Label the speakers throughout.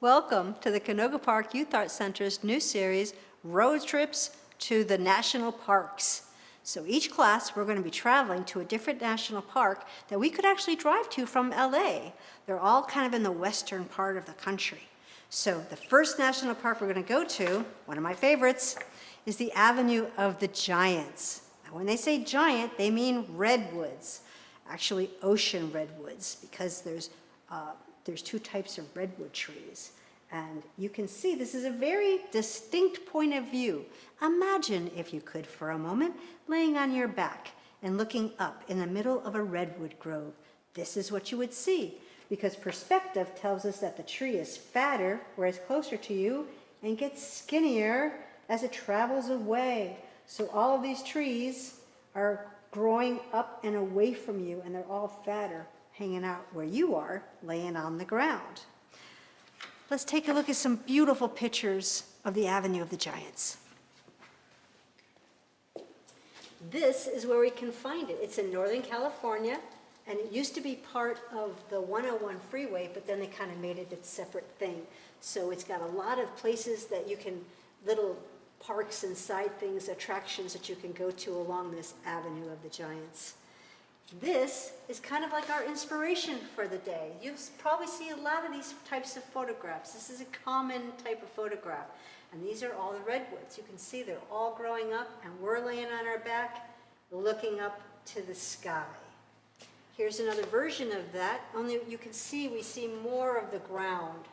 Speaker 1: Welcome to the Canoga Park Youth Arts Center's new series, Road Trips to the National Parks. So each class, we're going to be traveling to a different national park that we could actually drive to from LA. They're all kind of in the western part of the country. So the first national park we're going to go to, one of my favorites, is the Avenue of the Giants. Now, when they say giant, they mean redwoods, actually ocean redwoods, because there's two types of redwood trees. And you can see this is a very distinct point of view. Imagine, if you could for a moment, laying on your back and looking up in the middle of a redwood grove. This is what you would see, because perspective tells us that the tree is fatter where it's closer to you and gets skinnier as it travels away. So all of these trees are growing up and away from you, and they're all fatter, hanging out where you are, laying on the ground. Let's take a look at some beautiful pictures of the Avenue of the Giants. This is where we can find it. It's in Northern California, and it used to be part of the 101 freeway, but then they kind of made it its separate thing. So it's got a lot of places that you can, little parks and side things, attractions that you can go to along this Avenue of the Giants. This is kind of like our inspiration for the day. You'll probably see a lot of these types of photographs. This is a common type of photograph. And these are all the redwoods. You can see they're all growing up, and we're laying on our back, looking up to the sky. Here's another version of that, only you can see we see more of the ground.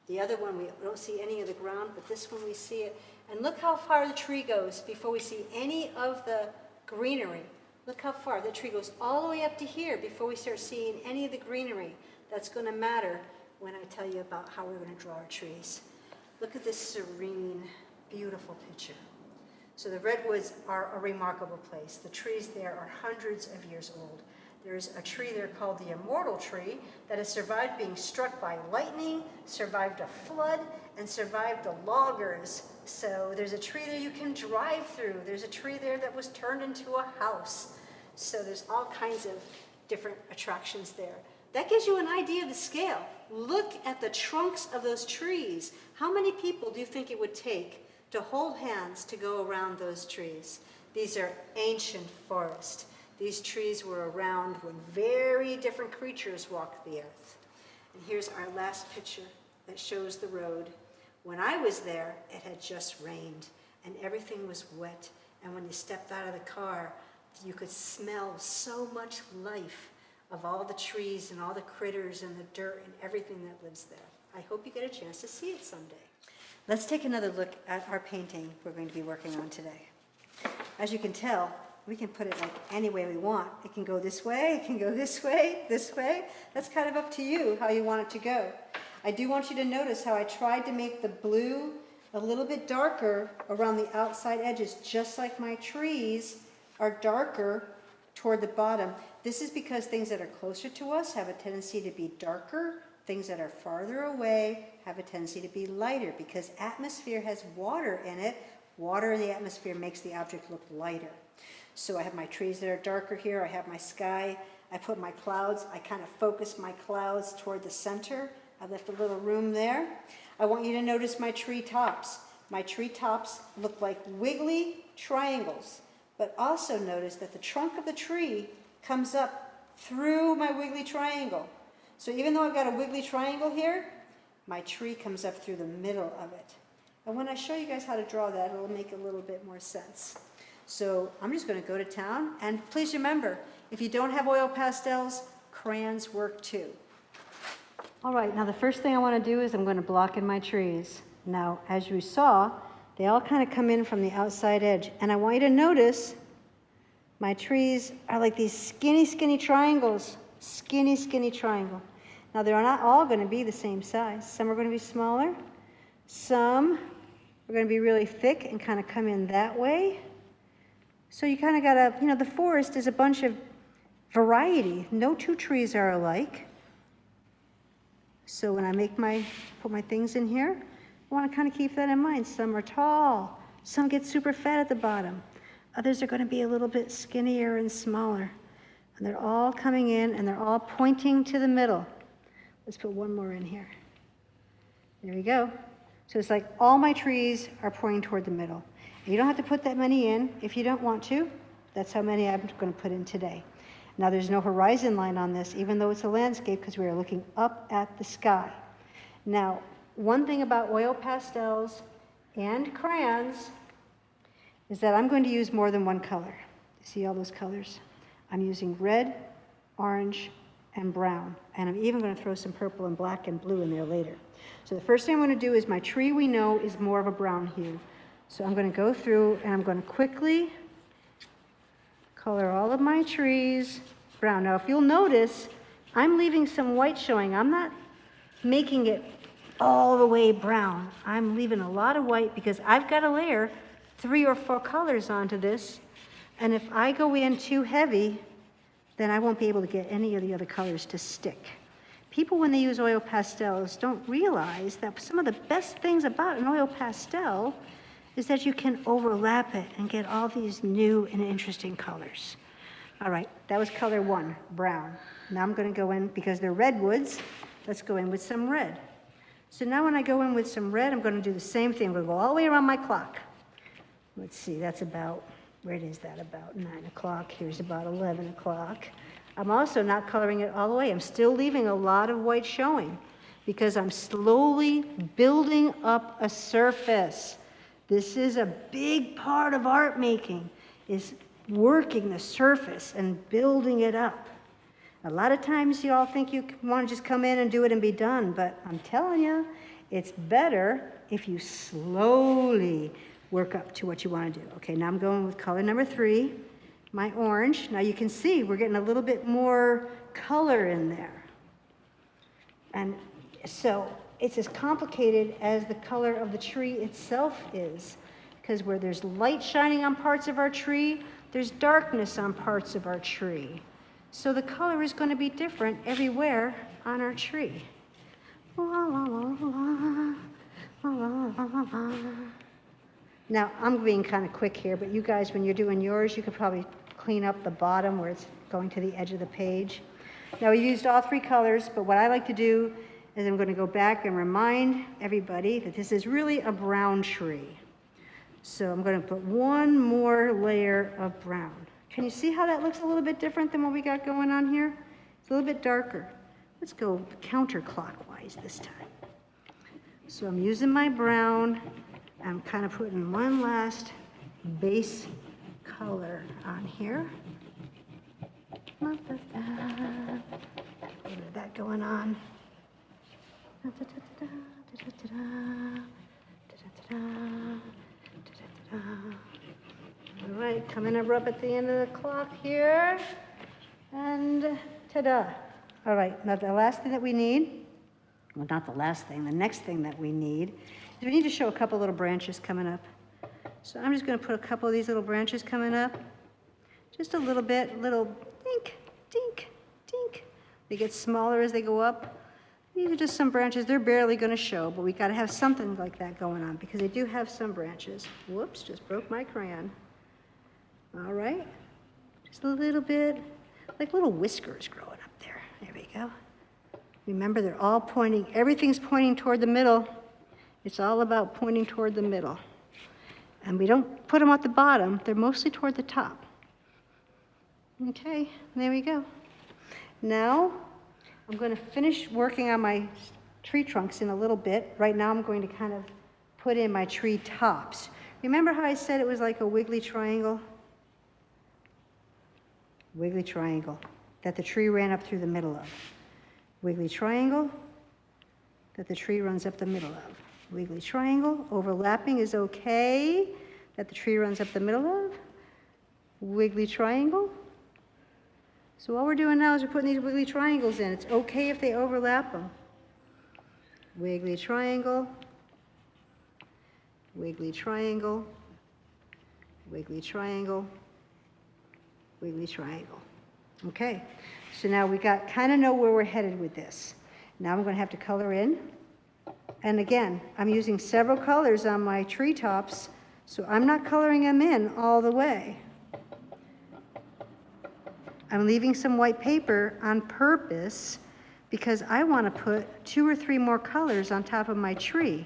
Speaker 1: The other one, we don't see any of the ground, but this one we see it. And look how far the tree goes before we see any of the greenery. Look how far. The tree goes all the way up to here before we start seeing any of the greenery. That's going to matter when I tell you about how we're going to draw our trees. Look at this serene, beautiful picture. So the redwoods are a remarkable place. The trees there are hundreds of years old. There's a tree there called the immortal tree that has survived being struck by lightning, survived a flood, and survived the loggers. So there's a tree there you can drive through. There's a tree there that was turned into a house. So there's all kinds of different attractions there. That gives you an idea of the scale. Look at the trunks of those trees. How many people do you think it would take to hold hands to go around those trees? These are ancient forests. These trees were around when very different creatures walked the earth. And here's our last picture that shows the road. When I was there, it had just rained, and everything was wet. And when you stepped out of the car, you could smell so much life of all the trees and all the critters and the dirt and everything that lives there. I hope you get a chance to see it someday. Let's take another look at our painting we're going to be working on today. As you can tell, we can put it like any way we want. It can go this way, it can go this way, this way. That's kind of up to you how you want it to go. I do want you to notice how I tried to make the blue a little bit darker around the outside edges, just like my trees are darker toward the bottom. This is because things that are closer to us have a tendency to be darker. Things that are farther away have a tendency to be lighter, because atmosphere has water in it. Water in the atmosphere makes the object look lighter. So I have my trees that are darker here. I have my sky. I put my clouds. I kind of focus my clouds toward the center. I left a little room there. I want you to notice my tree tops. My tree tops look like wiggly triangles, but also notice that the trunk of the tree comes up through my wiggly triangle. So even though I've got a wiggly triangle here, my tree comes up through the middle of it. And when I show you guys how to draw that, it'll make a little bit more sense. So I'm just going to go to town, and please remember, if you don't have oil pastels, crayons work too. All right, now the first thing I want to do is I'm going to block in my trees. Now, as you saw, they all kind of come in from the outside edge, and I want you to notice my trees are like these skinny, skinny triangles. Skinny, skinny triangle. Now, they're not all going to be the same size. Some are going to be smaller. Some are going to be really thick and kind of come in that way. So you kind of got to, the forest is a bunch of variety. No two trees are alike. So when I put my things in here, I want to kind of keep that in mind. Some are tall. Some get super fat at the bottom. Others are going to be a little bit skinnier and smaller. And they're all coming in, and they're all pointing to the middle. Let's put one more in here. There you go. So it's like all my trees are pointing toward the middle. And you don't have to put that many in if you don't want to. That's how many I'm going to put in today. Now there's no horizon line on this, even though it's a landscape, because we are looking up at the sky. Now, one thing about oil pastels and crayons is that I'm going to use more than one color. See all those colors? I'm using red, orange, and brown. And I'm even going to throw some purple and black and blue in there later. So the first thing I'm going to do is my tree we know is more of a brown hue. So I'm going to go through and I'm going to quickly color all of my trees brown. Now if you'll notice, I'm leaving some white showing. I'm not making it all the way brown. I'm leaving a lot of white because I've got to layer 3 or 4 colors onto this. And if I go in too heavy, then I won't be able to get any of the other colors to stick. People, when they use oil pastels, don't realize that some of the best things about an oil pastel is that you can overlap it and get all these new and interesting colors. All right, that was color 1, brown. Now I'm going to go in, because they're redwoods, let's go in with some red. So now when I go in with some red, I'm going to do the same thing. I'm going to go all the way around my clock. Let's see, that's about, where is that? About 9 o'clock. Here's about 11 o'clock. I'm also not coloring it all the way. I'm still leaving a lot of white showing because I'm slowly building up a surface. This is a big part of art making, is working the surface and building it up. A lot of times you all think you want to just come in and do it and be done, but I'm telling you, it's better if you slowly work up to what you want to do. Okay, now I'm going with color number 3, my orange. Now you can see we're getting a little bit more color in there. And so it's as complicated as the color of the tree itself is, because where there's light shining on parts of our tree, there's darkness on parts of our tree. So the color is going to be different everywhere on our tree. La, la, la, la, la, la, la. Now, I'm being kind of quick here, but you guys, when you're doing yours, you could probably clean up the bottom where it's going to the edge of the page. Now, we used all 3 colors, but what I like to do is I'm going to go back and remind everybody that this is really a brown tree. So I'm going to put one more layer of brown. Can you see how that looks a little bit different than what we got going on here? It's a little bit darker. Let's go counterclockwise this time. So I'm using my brown. I'm kind of putting one last base color on here. That going on. All right, coming up at the end of the clock here. And ta-da. All right, now the last thing that we need, well, not the last thing, the next thing that we need is we need to show a couple little branches coming up. So I'm just going to put a couple of these little branches coming up. Just a little bit, little dink, dink, dink. They get smaller as they go up. These are just some branches. They're barely going to show, but we got to have something like that going on because they do have some branches. Whoops, just broke my crayon. All right, just a little bit, like little whiskers growing up there. There we go. Remember, they're all pointing, everything's pointing toward the middle. It's all about pointing toward the middle. And we don't put them at the bottom, they're mostly toward the top. Okay, there we go. Now, I'm going to finish working on my tree trunks in a little bit. Right now, I'm going to kind of put in my tree tops. Remember how I said it was like a wiggly triangle? Wiggly triangle that the tree ran up through the middle of. Wiggly triangle that the tree runs up the middle of. Wiggly triangle, overlapping is okay, that the tree runs up the middle of. Wiggly triangle. So all we're doing now is we're putting these wiggly triangles in. It's okay if they overlap them. Wiggly triangle, wiggly triangle, wiggly triangle, wiggly triangle. Okay, so now we got kind of know where we're headed with this. Now I'm going to have to color in. And again, I'm using several colors on my treetops, so I'm not coloring them in all the way. I'm leaving some white paper on purpose because I want to put 2 or 3 more colors on top of my tree.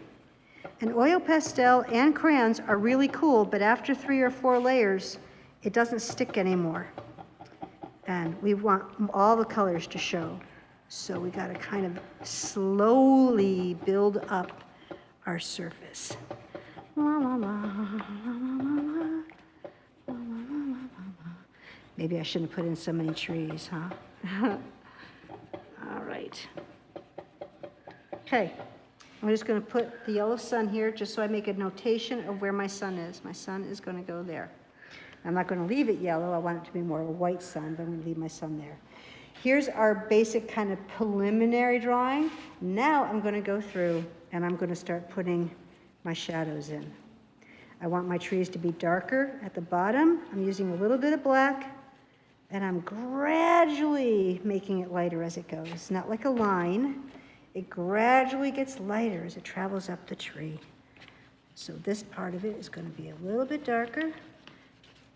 Speaker 1: And oil pastel and crayons are really cool, but after 3 or 4 layers, it doesn't stick anymore. And we want all the colors to show. So we got to kind of slowly build up our surface. Maybe I shouldn't have put in so many trees, huh? All right. Okay, I'm just going to put the yellow sun here just so I make a notation of where my sun is. My sun is going to go there. I'm not going to leave it yellow. I want it to be more of a white sun, but I'm going to leave my sun there. Here's our basic kind of preliminary drawing. Now I'm going to go through and I'm going to start putting my shadows in. I want my trees to be darker at the bottom. I'm using a little bit of black, and I'm gradually making it lighter as it goes. Not like a line. It gradually gets lighter as it travels up the tree. So this part of it is going to be a little bit darker.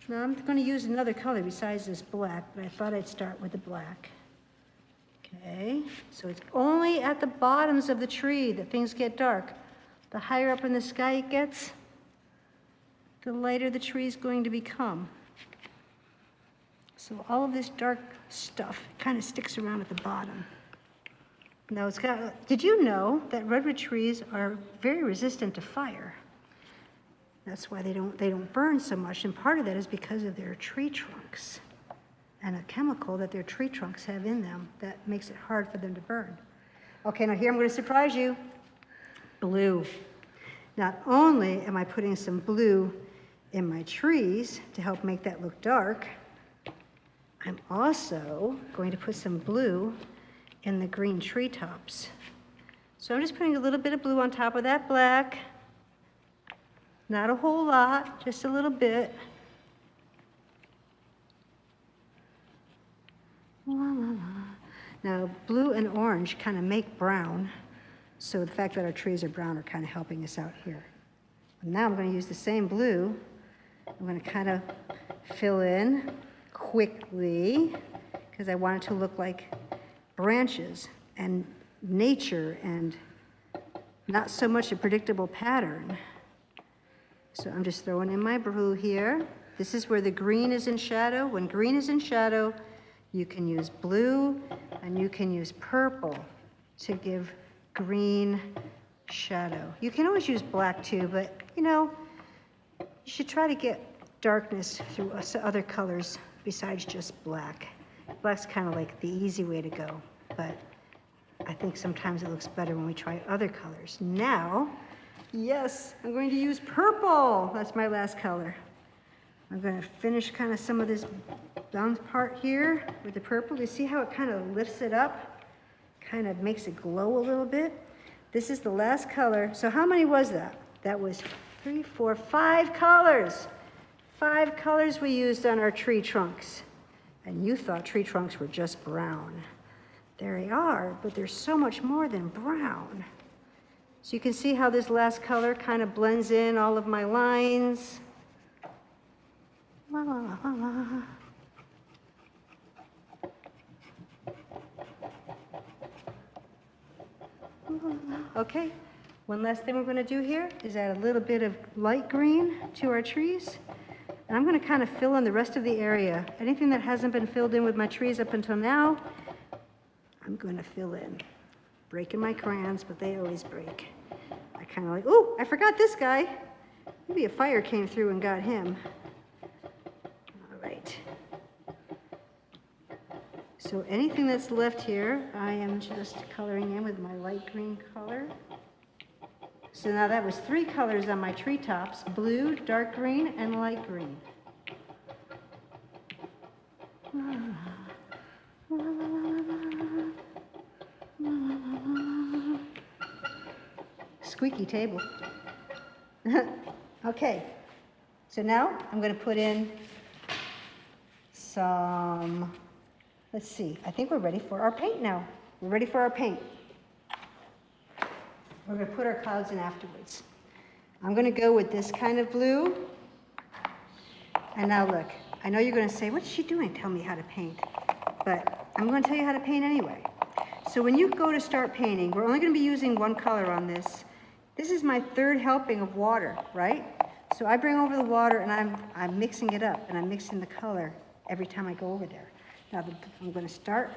Speaker 1: Now I'm going to use another color besides this black, but I thought I'd start with the black. Okay, so it's only at the bottoms of the tree that things get dark. The higher up in the sky it gets, the lighter the tree is going to become. So all of this dark stuff kind of sticks around at the bottom. Now did you know that redwood trees are very resistant to fire? That's why they don't burn so much, and part of that is because of their tree trunks and a chemical that their tree trunks have in them that makes it hard for them to burn. Okay, now here I'm going to surprise you. Blue. Not only am I putting some blue in my trees to help make that look dark, I'm also going to put some blue in the green treetops. So I'm just putting a little bit of blue on top of that black. Not a whole lot, just a little bit. Now, blue and orange kind of make brown, so the fact that our trees are brown are kind of helping us out here. And now I'm going to use the same blue. I'm going to kind of fill in quickly because I want it to look like branches and nature and not so much a predictable pattern. So I'm just throwing in my blue here. This is where the green is in shadow. When green is in shadow, you can use blue and you can use purple to give green shadow. You can always use black too, but you know, you should try to get darkness through other colors besides just black. Black's kind of like the easy way to go, but I think sometimes it looks better when we try other colors. Now, yes, I'm going to use purple. That's my last color. I'm going to finish kind of some of this down part here with the purple. You see how it kind of lifts it up? Kind of makes it glow a little bit. This is the last color. So how many was that? That was 3, 4, 5 colors. 5 colors we used on our tree trunks. And you thought tree trunks were just brown. There they are, but they're so much more than brown. So you can see how this last color kind of blends in all of my lines. La, la, la, la. Okay, one last thing we're going to do here is add a little bit of light green to our trees. And I'm going to kind of fill in the rest of the area. Anything that hasn't been filled in with my trees up until now, I'm going to fill in. Breaking my crayons, but they always break. I kind of like, oh, I forgot this guy. Maybe a fire came through and got him. All right. So anything that's left here, I am just coloring in with my light green color. So now that was 3 colors on my treetops: blue, dark green, and light green. Squeaky table. Okay, so now I'm going to put in some, let's see, I think we're ready for our paint now. We're ready for our paint. We're going to put our clouds in afterwards. I'm going to go with this kind of blue. And now look, I know you're going to say, what's she doing? Tell me how to paint. But I'm going to tell you how to paint anyway. So when you go to start painting, we're only going to be using one color on this. This is my third helping of water, right? So I bring over the water and I'm mixing it up, and I'm mixing the color every time I go over there. Now I'm going to start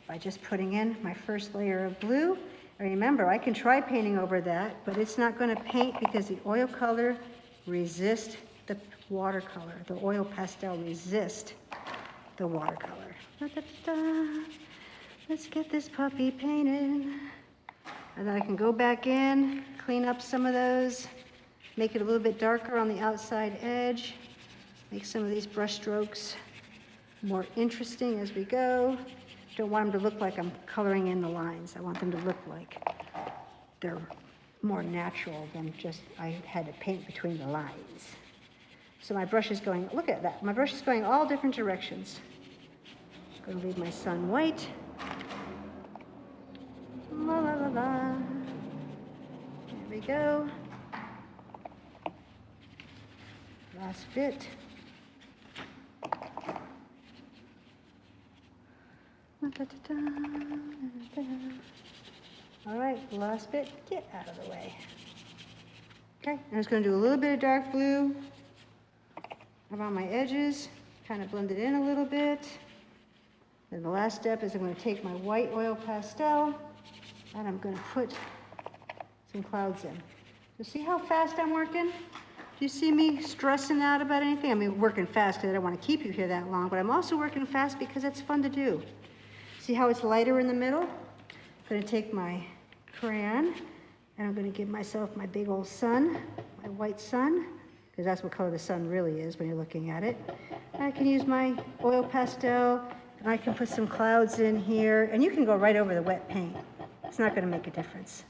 Speaker 1: by just putting in my first layer of blue. And remember, I can try painting over that, but it's not going to paint because the oil color resists the watercolor. The oil pastel resists the watercolor. Da, da, da, da. Let's get this puppy painted. And then I can go back in, clean up some of those, make it a little bit darker on the outside edge, make some of these brush strokes more interesting as we go. Don't want them to look like I'm coloring in the lines. I want them to look like they're more natural than just I had to paint between the lines. So my brush is going, look at that, my brush is going all different directions. I'm going to leave my sun white. La la la la. There we go. Last bit. All right, last bit, get out of the way. Okay, I'm just going to do a little bit of dark blue around my edges, kind of blend it in a little bit. Then the last step is I'm going to take my white oil pastel and I'm going to put some clouds in. You see how fast I'm working? Do you see me stressing out about anything? I mean, working fast because I don't want to keep you here that long, but I'm also working fast because it's fun to do. See how it's lighter in the middle? I'm going to take my crayon and I'm going to give myself my big old sun, my white sun, because that's what color the sun really is when you're looking at it. I can use my oil pastel and I can put some clouds in here, and you can go right over the wet paint. It's not going to make a difference.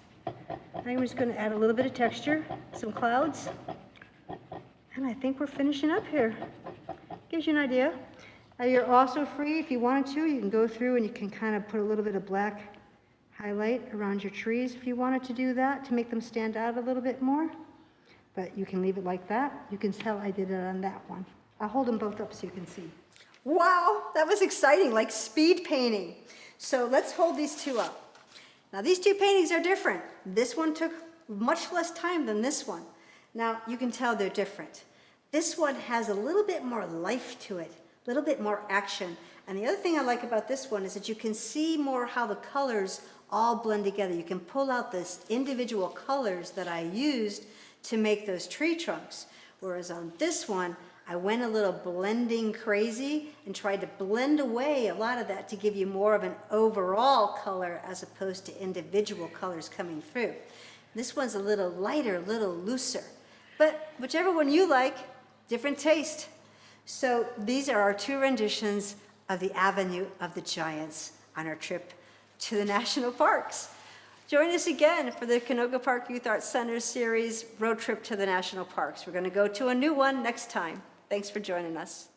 Speaker 1: I'm just going to add a little bit of texture, some clouds, and I think we're finishing up here. Gives you an idea. You're also free, if you wanted to, you can go through and you can kind of put a little bit of black highlight around your trees if you wanted to do that to make them stand out a little bit more. But you can leave it like that. You can tell I did it on that one. I'll hold them both up so you can see. Wow, that was exciting, like speed painting. So let's hold these two up. Now these two paintings are different. This one took much less time than this one. Now you can tell they're different. This one has a little bit more life to it, a little bit more action. And the other thing I like about this one is that you can see more how the colors all blend together. You can pull out the individual colors that I used to make those tree trunks. Whereas on this one, I went a little blending crazy and tried to blend away a lot of that to give you more of an overall color as opposed to individual colors coming through. This one's a little lighter, a little looser. But whichever one you like, different taste. So these are our two renditions of the Avenue of the Giants on our trip to the national parks. Join us again for the Canoga Park Youth Arts Center series, Road Trip to the National Parks. We're going to go to a new one next time. Thanks for joining us.